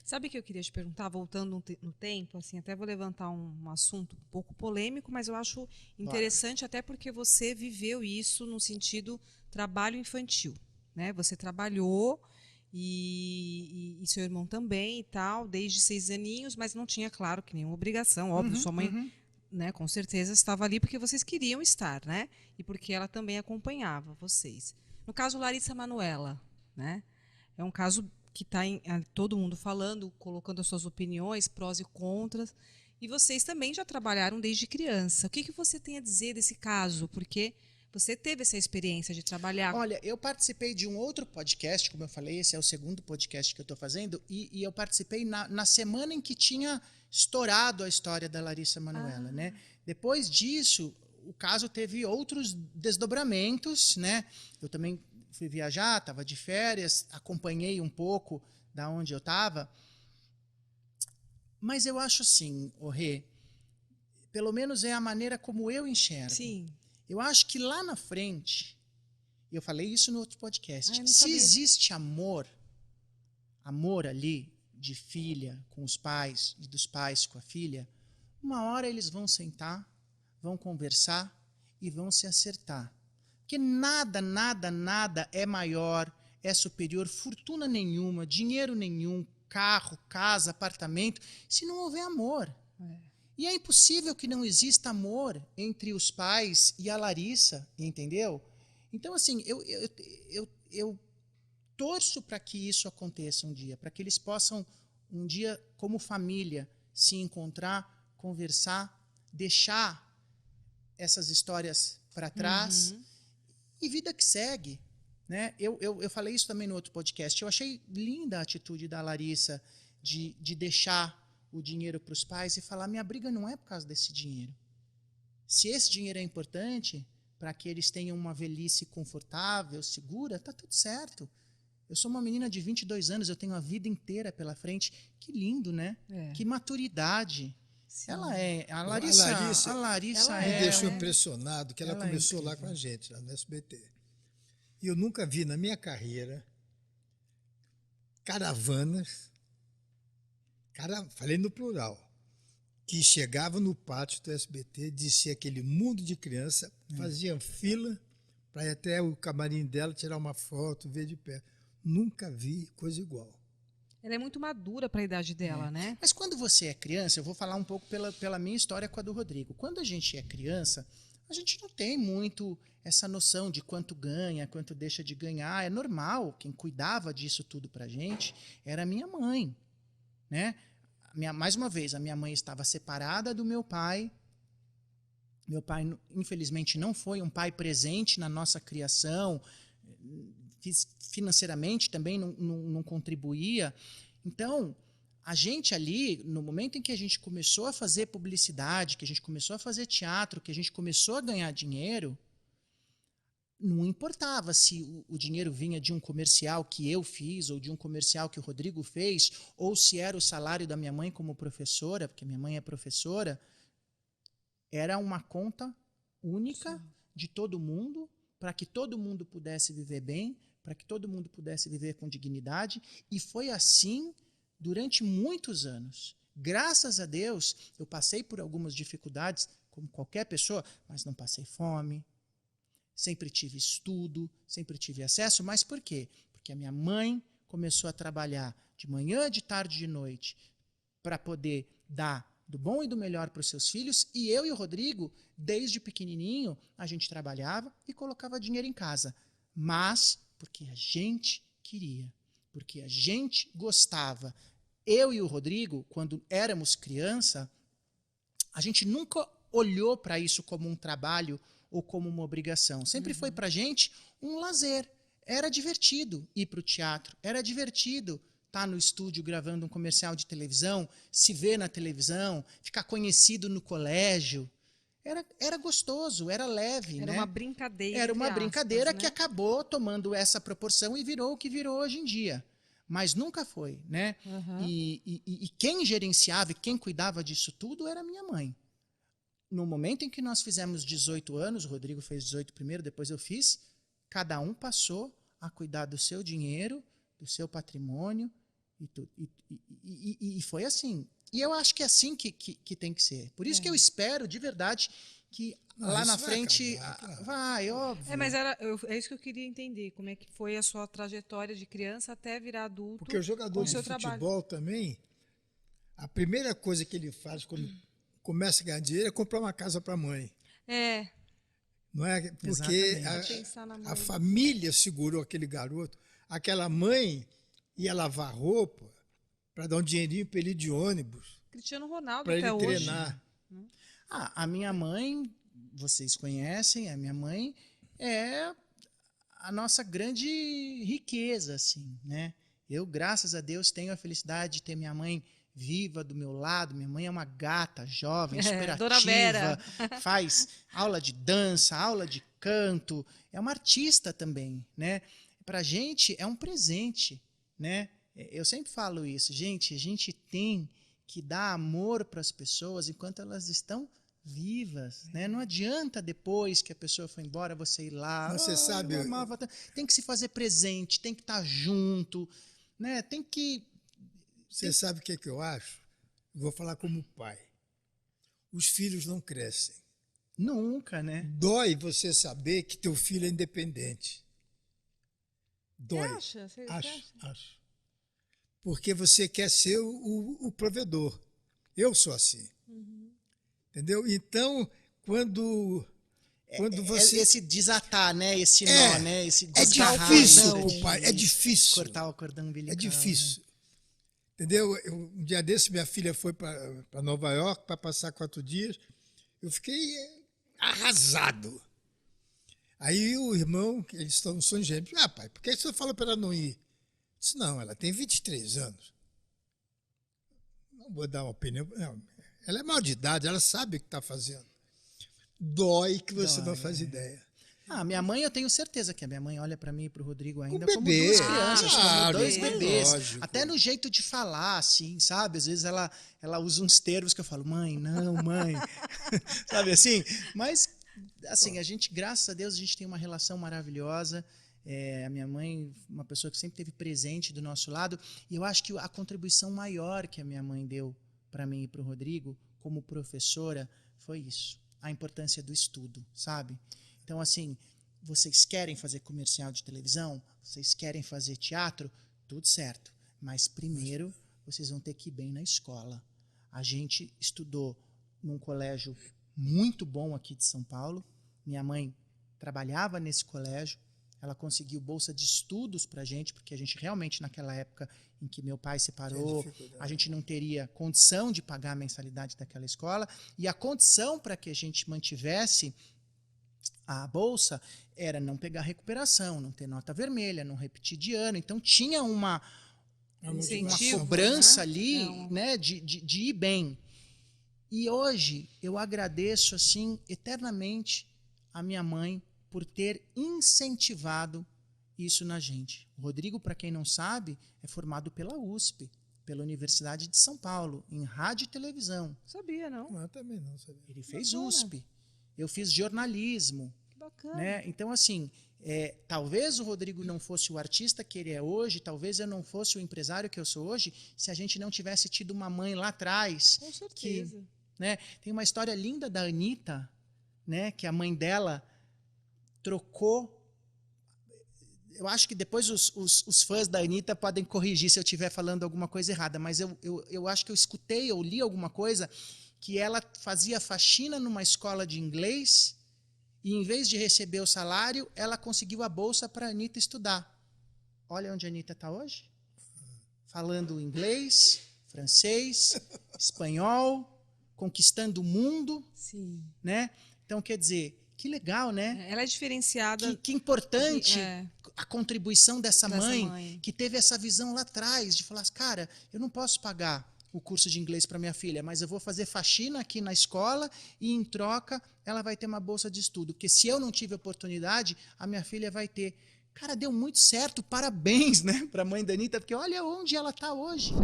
Sabe o que eu queria te perguntar, voltando no tempo, assim, até vou levantar um assunto um pouco polêmico, mas eu acho interessante até porque você viveu isso no sentido trabalho infantil, né? Você trabalhou e seu irmão também e tal, desde 6 aninhos, mas não tinha, claro, que nenhuma obrigação, óbvio, Uhum, sua mãe, uhum. né, com certeza estava ali porque vocês queriam estar, né? E porque ela também acompanhava vocês. No caso, Larissa Manoela, né? É um caso que está todo mundo falando, colocando as suas opiniões, prós e contras. E vocês também já trabalharam desde criança. O que, que você tem a dizer desse caso? Porque você teve essa experiência de trabalhar. Olha, eu participei de um outro podcast, como eu falei, esse é o segundo podcast que eu estou fazendo, e eu participei na semana em que tinha estourado a história da Larissa Manoela, né? Depois disso, o caso teve outros desdobramentos, né? Eu também fui viajar, estava de férias, acompanhei um pouco da onde eu estava, mas eu acho assim, o Rê, pelo menos é a maneira como eu enxergo. Sim. Eu acho que lá na frente, e eu falei isso no outro podcast, Eu não se sabia. existe amor ali de filha com os pais e dos pais com a filha, uma hora eles vão sentar, vão conversar e vão se acertar. Porque nada, nada, nada é maior, é superior, fortuna nenhuma, dinheiro nenhum, carro, casa, apartamento, se não houver amor. E é impossível que não exista amor entre os pais e a Larissa, entendeu? Então, assim, eu torço para que isso aconteça um dia, para que eles possam, um dia, como família, se encontrar, conversar, deixar essas histórias para trás Uhum. e vida que segue. Né? Eu falei isso também no outro podcast. Eu achei linda a atitude da Larissa de deixar o dinheiro para os pais e falar: minha briga não é por causa desse dinheiro. Se esse dinheiro é importante para que eles tenham uma velhice confortável, segura, tá tudo certo. Eu sou uma menina de 22 anos, eu tenho a vida inteira pela frente. Que lindo, né? É. Que maturidade. Sim. Ela é. A Bom, Larissa Ela me é, deixou né? impressionado que ela Ela é começou lá com incrível. a gente, lá no SBT. E eu nunca vi na minha carreira caravanas, falei no plural, que chegavam no pátio do SBT, descia aquele mundo de criança, faziam fila para ir até o camarim dela, tirar uma foto, ver de perto. Nunca vi coisa igual. Ela é muito madura para a idade dela, né? Mas quando você é criança, eu vou falar um pouco pela minha história com a do Rodrigo. Quando a gente é criança, a gente não tem muito essa noção de quanto ganha, quanto deixa de ganhar. É normal, quem cuidava disso tudo pra gente era a minha mãe. Né? Mais uma vez, a minha mãe estava separada do meu pai. Meu pai, infelizmente, não foi um pai presente na nossa criação. Financeiramente também não contribuía. Então, a gente ali, no momento em que a gente começou a fazer publicidade, que a gente começou a fazer teatro, que a gente começou a ganhar dinheiro, não importava se o dinheiro vinha de um comercial que eu fiz, ou de um comercial que o Rodrigo fez, ou se era o salário da minha mãe como professora, porque minha mãe é professora, era uma conta única de todo mundo, para que todo mundo pudesse viver bem, para que todo mundo pudesse viver com dignidade, e foi assim durante muitos anos. Graças a Deus, eu passei por algumas dificuldades, como qualquer pessoa, mas não passei fome, sempre tive estudo, sempre tive acesso, mas por quê? Porque a minha mãe começou a trabalhar de manhã, de tarde, de noite, para poder dar do bom e do melhor para os seus filhos, e eu e o Rodrigo, desde pequenininho, a gente trabalhava e colocava dinheiro em casa, mas porque a gente queria, porque a gente gostava. Eu e o Rodrigo, quando éramos criança, a gente nunca olhou para isso como um trabalho ou como uma obrigação. Sempre foi para a gente um lazer. Era divertido ir para o teatro, era divertido estar no estúdio gravando um comercial de televisão, se ver na televisão, ficar conhecido no colégio. Era gostoso, era leve, Era né? uma brincadeira, Era entre uma aspas, brincadeira que né? acabou tomando essa proporção e virou o que virou hoje em dia. Mas nunca foi, né? Uhum. E quem gerenciava e quem cuidava disso tudo era minha mãe. No momento em que nós fizemos 18 anos, o Rodrigo fez 18 primeiro, depois eu fiz, cada um passou a cuidar do seu dinheiro, do seu patrimônio, E foi assim. E eu acho que é assim que tem que ser. Por isso que eu espero, de verdade, que lá na frente vai, óbvio. Mas é isso que eu queria entender. Como é que foi a sua trajetória de criança até virar adulto? Porque o jogador de futebol também, a primeira coisa que ele faz quando começa a ganhar dinheiro é comprar uma casa para a mãe. Não é? Porque a família segurou aquele garoto. Aquela mãe ia lavar roupa para dar um dinheirinho para ele ir de ônibus. Cristiano Ronaldo para ele até treinar. Hoje. A minha mãe, vocês conhecem, a minha mãe é a nossa grande riqueza, assim, né? Eu, graças a Deus, tenho a felicidade de ter minha mãe viva do meu lado. Minha mãe é uma gata, jovem, super Dona Vera. ativa, faz aula de dança, aula de canto, é uma artista também, né? Pra gente é um presente, né? Eu sempre falo isso, gente, a gente tem que dar amor para as pessoas enquanto elas estão vivas, né? Não adianta depois que a pessoa foi embora você ir lá. Você sabe, tem que se fazer presente, tem que estar junto, né? Tem que. Você sabe o que eu acho? Vou falar como pai. Os filhos não crescem. Nunca, né? Dói você saber que teu filho é independente. Dói. Você acha? Acho. Porque você quer ser o provedor. Eu sou assim. Entendeu? Então, quando você... Esse desatar, né? Esse nó, né? Esse é difícil, pai. É difícil. Cortar o cordão umbilical. É difícil. Né? Entendeu? Um dia desse, minha filha foi para Nova York para passar 4 dias. Eu fiquei arrasado. Aí o irmão, eles estão no São Gêmeos. Pai, por que você falou para ela não ir? Eu disse, não, ela tem 23 anos. Não vou dar uma opinião. Não, ela é mal de idade, ela sabe o que está fazendo. Dói que você não faz ideia. Minha mãe, eu tenho certeza que a minha mãe olha para mim e para o Rodrigo ainda como duas crianças, como 2 é bebês. Lógico. Até no jeito de falar, assim, sabe? Às vezes ela usa uns termos que eu falo, mãe, não, mãe. Sabe assim? Mas, assim, a gente, graças a Deus, a gente tem uma relação maravilhosa. A minha mãe, uma pessoa que sempre esteve presente do nosso lado. E eu acho que a contribuição maior que a minha mãe deu para mim e para o Rodrigo, como professora, foi isso. A importância do estudo, sabe? Então, assim, vocês querem fazer comercial de televisão? Vocês querem fazer teatro? Tudo certo. Mas primeiro, vocês vão ter que ir bem na escola. A gente estudou num colégio muito bom aqui de São Paulo. Minha mãe trabalhava nesse colégio. Ela conseguiu bolsa de estudos para a gente, porque a gente realmente, naquela época em que meu pai separou, a gente não teria condição de pagar a mensalidade daquela escola. E a condição para que a gente mantivesse a bolsa era não pegar recuperação, não ter nota vermelha, não repetir de ano. Então tinha uma cobrança, né? Ali, né, de ir bem. E hoje eu agradeço assim eternamente a minha mãe por ter incentivado isso na gente. O Rodrigo, para quem não sabe, é formado pela USP, pela Universidade de São Paulo, em rádio e televisão. Sabia, não? Eu também não sabia. Ele fez USP. Eu fiz jornalismo. Que bacana. Né? Então, assim, talvez o Rodrigo não fosse o artista que ele é hoje, talvez eu não fosse o empresário que eu sou hoje, se a gente não tivesse tido uma mãe lá atrás. Com certeza. Né? Tem uma história linda da Anitta, né, que a mãe dela trocou. Eu acho que depois os fãs da Anitta podem corrigir se eu estiver falando alguma coisa errada, mas eu acho que eu escutei ou li alguma coisa que ela fazia faxina numa escola de inglês e, em vez de receber o salário, ela conseguiu a bolsa para a Anitta estudar. Olha onde a Anitta está hoje. Falando inglês, francês, espanhol, conquistando o mundo. Sim. Né? Então, quer dizer, que legal, né? Ela é diferenciada. Que importante a contribuição dessa mãe que teve essa visão lá atrás de falar, cara, eu não posso pagar o curso de inglês para minha filha, mas eu vou fazer faxina aqui na escola e, em troca, ela vai ter uma bolsa de estudo. Porque se eu não tive oportunidade, a minha filha vai ter. Cara, deu muito certo. Parabéns, né, para a mãe da Anitta, porque olha onde ela está hoje.